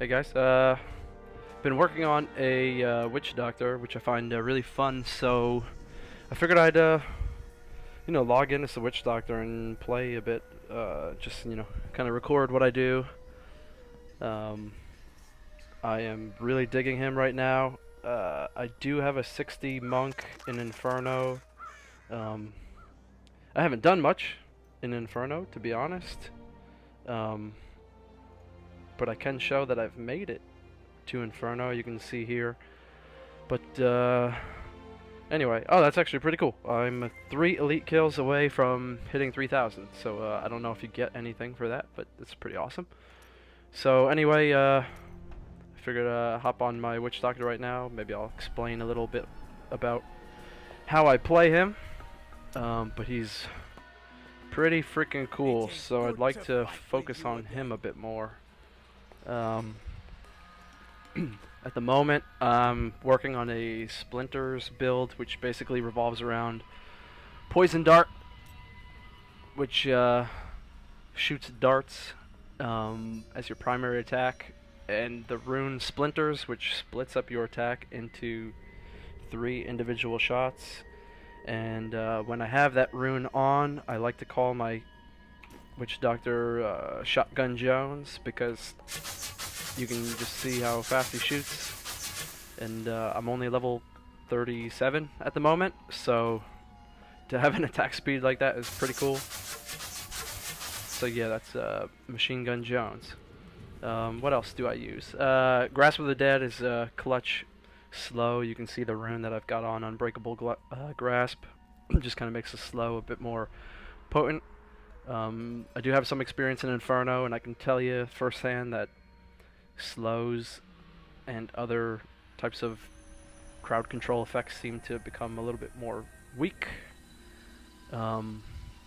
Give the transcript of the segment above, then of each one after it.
Hey guys, been working on a witch doctor, which I find really fun. So I figured I'd, log in as a witch doctor and play a bit. Just kind of record what I do. Um, I am really digging him right now. I do have a 60 monk in Inferno. Um, I haven't done much in Inferno, to be honest. Um, but I can show that I've made it to Inferno. You can see here. But anyway, oh, that's actually pretty cool. I'm 3 elite kills away from hitting 3,000. So I don't know if you get anything for that, but it's pretty awesome. So anyway, I figured hop on my witch doctor right now. Maybe I'll explain a little bit about how I play him. But he's pretty freaking cool, so I'd like to focus on him a bit more. Um, At the moment, I'm working on a Splinters build, which basically revolves around Poison Dart, which shoots darts as your primary attack, and the rune Splinters, which splits up your attack into 3 individual shots. And when I have that rune on, I like to call my Witch Doctor Shotgun Jones, because you can just see how fast he shoots. And I'm only level 37 at the moment, so to have an attack speed like that is pretty cool. So yeah, that's Machine Gun Jones. What else do I use? Grasp of the Dead is clutch slow. You can see the rune that I've got on Unbreakable Grasp. Just kind of makes the slow a bit more potent. I do have some experience in Inferno, and I can tell you firsthand that slows and other types of crowd control effects seem to become a little bit more weak,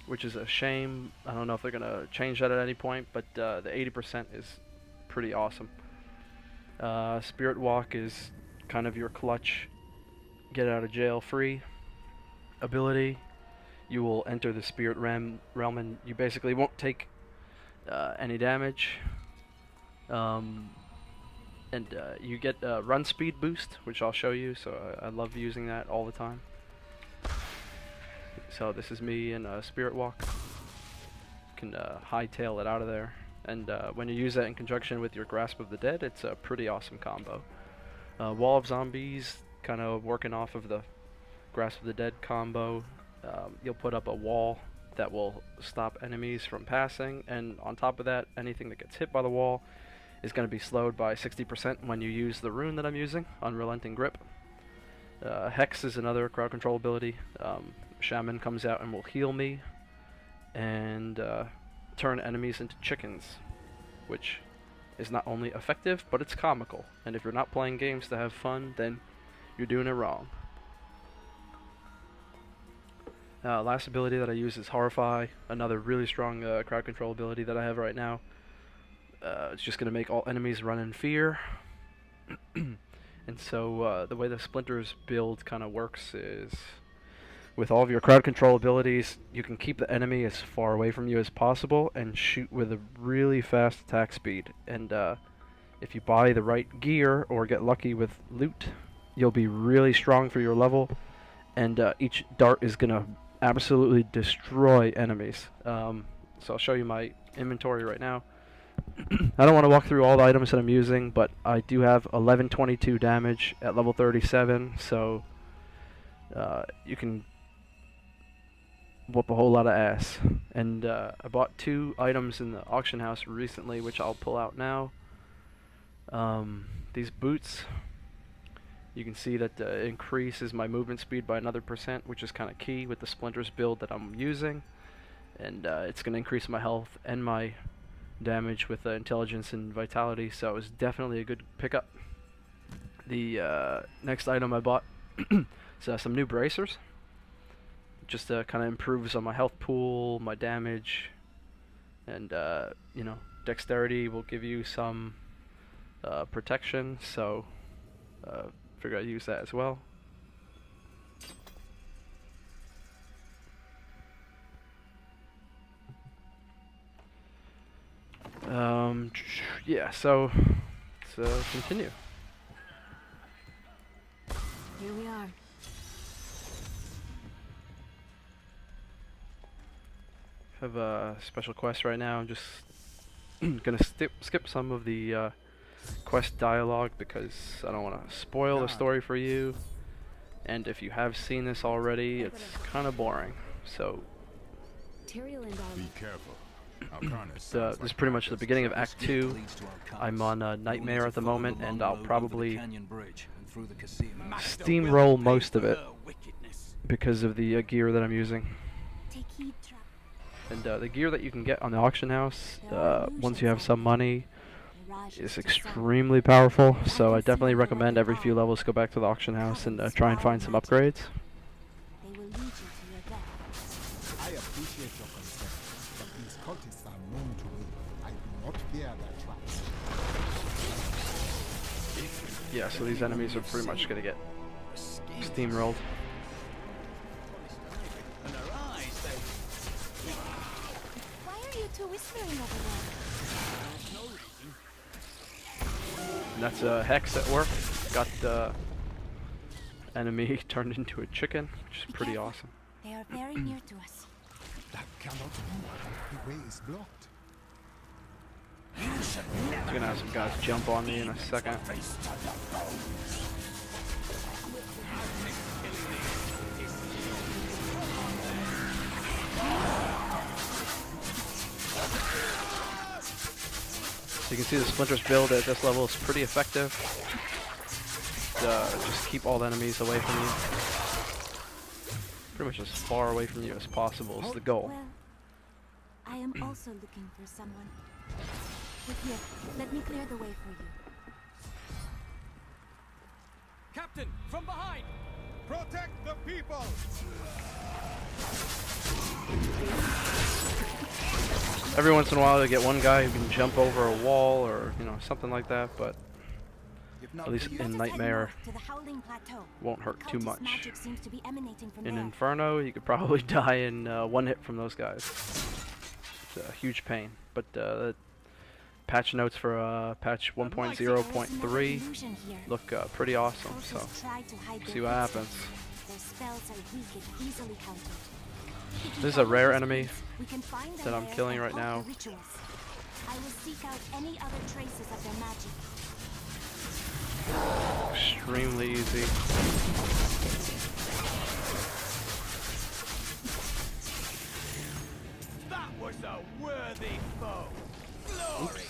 which is a shame. I don't know if they're going to change that at any point, but the 80% is pretty awesome. Spirit Walk is kind of your clutch, get out of jail free ability. You will enter the spirit realm and you basically won't take any damage. And you get a run speed boost, which I'll show you, so I love using that all the time. So this is me in Spirit Walk. You can hightail it out of there, and when you use that in conjunction with your Grasp of the Dead, it's a pretty awesome combo. Wall of Zombies, kind of working off of the Grasp of the Dead combo. You'll put up a wall that will stop enemies from passing, and on top of that, anything that gets hit by the wall is going to be slowed by 60% when you use the rune that I'm using, Unrelenting Grip. Hex is another crowd control ability. Shaman comes out and will heal me and turn enemies into chickens, which is not only effective, but it's comical. And if you're not playing games to have fun, then you're doing it wrong. Last ability that I use is Horrify, another really strong crowd control ability that I have right now. It's just going to make all enemies run in fear. And so the way the Splinters build kind of works is, with all of your crowd control abilities, you can keep the enemy as far away from you as possible and shoot with a really fast attack speed. And if you buy the right gear or get lucky with loot, you'll be really strong for your level, and each dart is going to absolutely destroy enemies. So I'll show you my inventory right now. I don't want to walk through all the items that I'm using, but I do have 1122 damage at level 37, so you can whoop a whole lot of ass. And I bought 2 items in the auction house recently, which I'll pull out now. These boots, you can see that increases my movement speed by another %, which is kind of key with the Splinters build that I'm using. And it's going to increase my health and my damage with intelligence and vitality, so it was definitely a good pickup. The next item I bought is some new bracers. Just kind of improves on my health pool, my damage, and dexterity will give you some protection, so figure I'd use that as well. Yeah, so continue. Here we are. Have a special quest right now. I'm just gonna skip some of the quest dialogue because I don't want to spoil the story for you. And if you have seen this already, it's kind of boring. So Be careful. this is pretty much the beginning of Act 2. I'm on Nightmare at the moment, and I'll probably steamroll most of it because of the gear that I'm using. Take heed, Trap. And the gear that you can get on the auction house, once you have some money, is extremely powerful. So I definitely recommend every few levels go back to the auction house and try and find some upgrades. They will lead you to your death. I appreciate your concern, but these cultists are known to me. I do not fear their traps. Yeah, so these enemies are pretty much gonna get steamrolled. Why are you two whispering over there? And that's a Hex at work. Got the enemy turned into a chicken, which is pretty awesome. They are very near to us. That cannot be. The way is blocked. He's gonna have some guys jump on me in a second. So you can see the Splinters build at this level is pretty effective. Just keep all the enemies away from you. Pretty much as far away from you as possible is the goal. Well, I am also looking for someone. Wait here. Let me clear the way for you. Captain, from behind! Protect the people! Every once in a while, you get one guy who can jump over a wall or something like that, but at least in Nightmare, To the Howling Plateau. won't hurt too Cultist much. magic seems to be emanating from In there. Inferno, you could probably die in one hit from those guys. It's a huge pain. But patch notes for patch 1.0.3 look pretty awesome, so Cultists try to hide their see what happens. Their spells are weak and easily countered. If This is you a find rare the enemy cultists, we can find that their I'm lairs killing and right halt now. their rituals. I will seek out any other traces of their magic. Extremely easy. That was a worthy foe! Glory!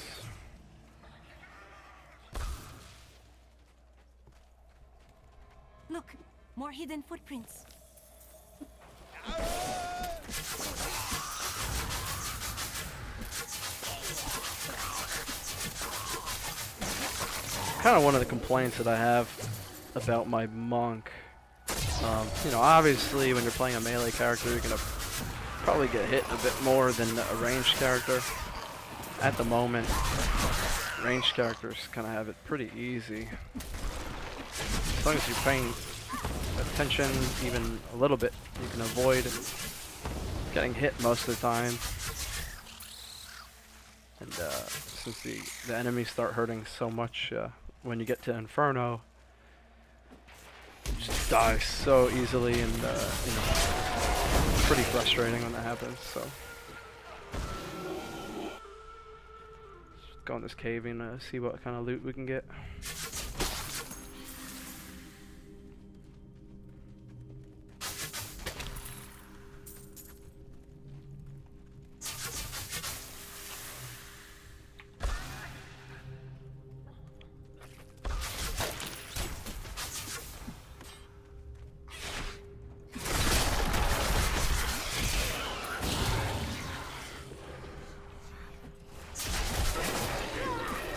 Look, more hidden footprints. Kind of one of the complaints that I have about my monk. Obviously when you're playing a melee character, you're gonna probably get hit a bit more than a ranged character. At the moment, ranged characters kind of have it pretty easy. As long as you're paying attention even a little bit, you can avoid getting hit most of the time. And since the enemies start hurting so much when you get to Inferno, you just die so easily, and it's pretty frustrating when that happens. So let's go in this cave and see what kind of loot we can get.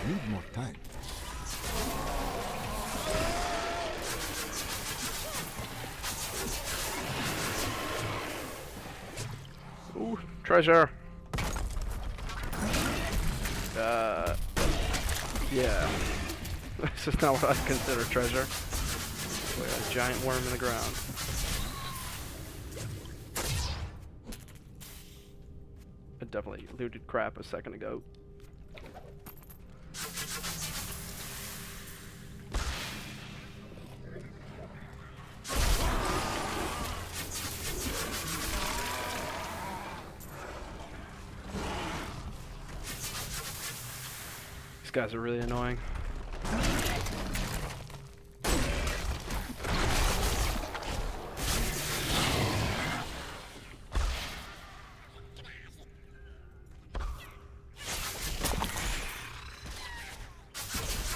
Need more time. Ooh, treasure! Yeah. This is not what I'd consider treasure. Like a giant worm in the ground. I definitely looted crap a second ago. These guys are really annoying.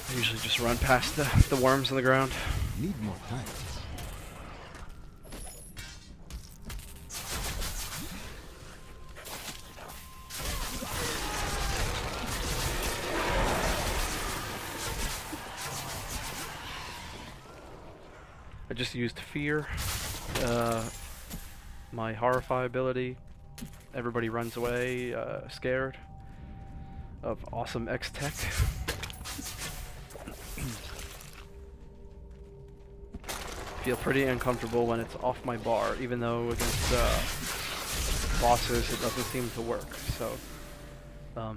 I usually just run past the worms on the ground. Need more time. I just used fear, my horrify ability. Everybody runs away, scared of awesome XTek. Feel pretty uncomfortable when it's off my bar, even though against bosses it doesn't seem to work. So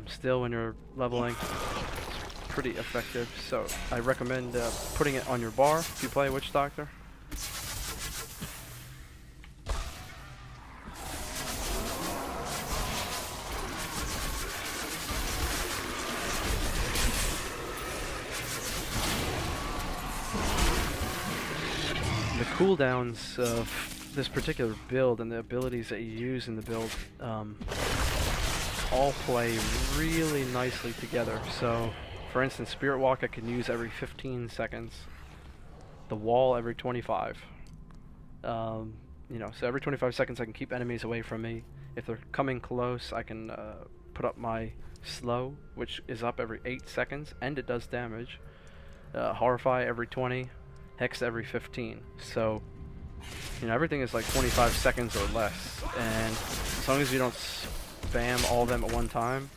still, when you're leveling, it's pretty effective. So I recommend putting it on your bar if you play Witch Doctor. The cooldowns of this particular build and the abilities that you use in the build all play really nicely together. So, for instance, Spirit Walk I can use every 15 seconds. The Wall every 25. You know, so every 25 seconds I can keep enemies away from me. If they're coming close, I can put up my Slow, which is up every 8 seconds, and it does damage. Horrify every 20. Hex every 15. So, you know, everything is like 25 seconds or less, and as long as you don't spam all of them at one time,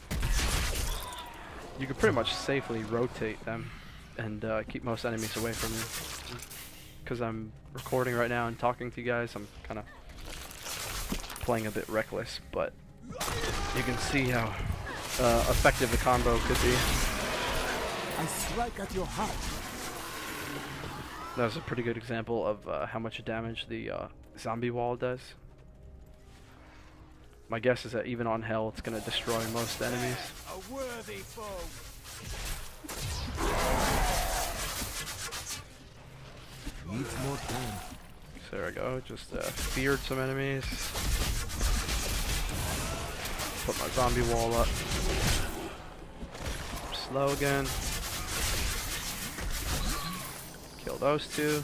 you can pretty much safely rotate them and keep most enemies away from you. Because I'm recording right now and talking to you guys, I'm kind of playing a bit reckless, but you can see how effective the combo could be. I strike at your heart. That was a pretty good example of how much damage the zombie wall does. My guess is that even on hell, it's going to destroy most enemies. A worthy foe. Needs more time. So there we go. Just feared some enemies. Put my zombie wall up. Slow again. Kill those two.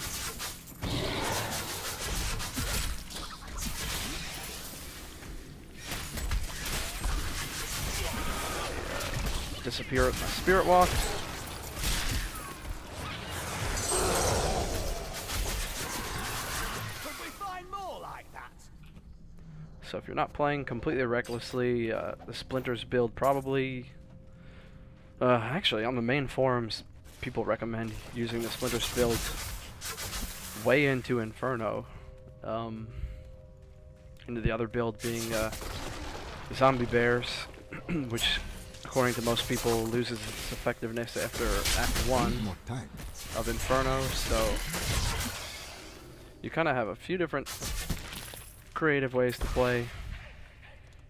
Disappear with my Spirit Walk. Could we find more like that? So if you're not playing completely recklessly, the Splinters build probably... actually, on the main forums, people recommend using the Splinters build way into Inferno. Into the other build being Zombie Bears, which, according to most people, loses its effectiveness after Act 1 More time. of Inferno. So you kind of have a few different creative ways to play.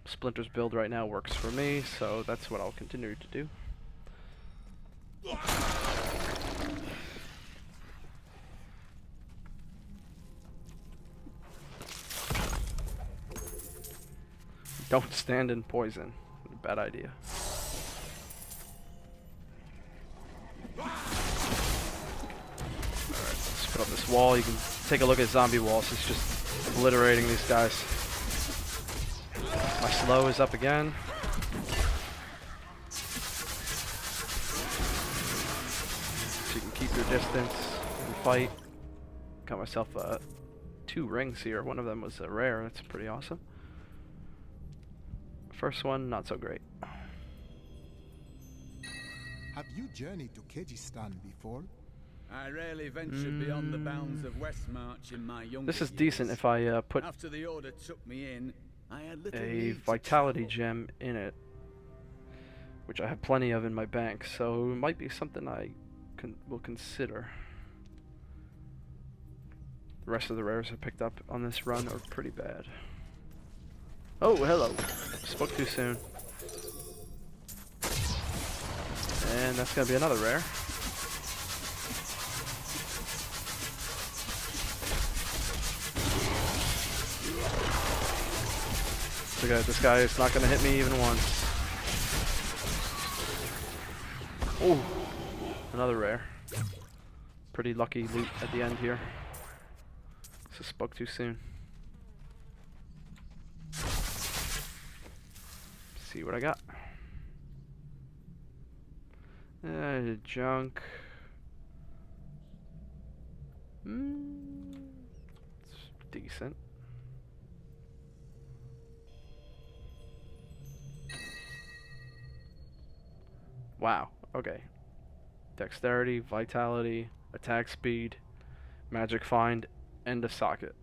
Splinters build right now works for me, so that's what I'll continue to do. Don't stand in poison. Bad idea. Alright, let's put up this wall. You can take a look at zombie walls. It's just obliterating these guys. My slow is up again. So you can keep your distance and fight. Got myself 2 rings here. One of them was a rare. That's pretty awesome. First one, not so great. Have you journeyed to Kyrgyzstan before? I rarely ventured beyond the bounds of Westmarch in my younger This is years. decent if I put After the order took me in, I had little a need to vitality travel. gem in it, which I have plenty of in my bank, so it might be something I will consider. The rest of the rares I picked up on this run are pretty bad. Oh, hello. Spoke too soon. And that's gonna be another rare. Look at this guy is not gonna hit me even once. Oh, another rare. Pretty lucky loot at the end here. Just spoke too soon. See what I got. Junk. It's decent. Wow, okay. Dexterity, vitality, attack speed, magic find, and a socket.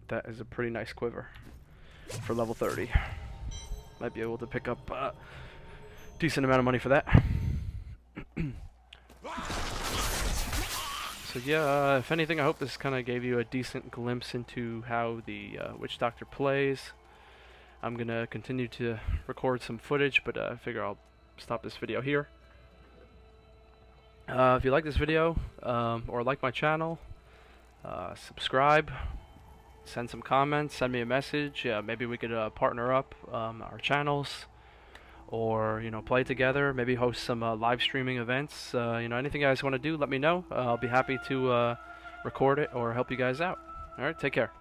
That is a pretty nice quiver for level 30. Might be able to pick up a decent amount of money for that. So yeah, if anything, I hope this kind of gave you a decent glimpse into how the Witch Doctor plays. I'm gonna continue to record some footage, but I figure I'll stop this video here. If you like this video or like my channel, subscribe, send some comments, send me a message. Maybe we could partner up our channels, or play together. Maybe host some live streaming events. Anything you guys want to do, let me know. I'll be happy to record it or help you guys out. All right, take care.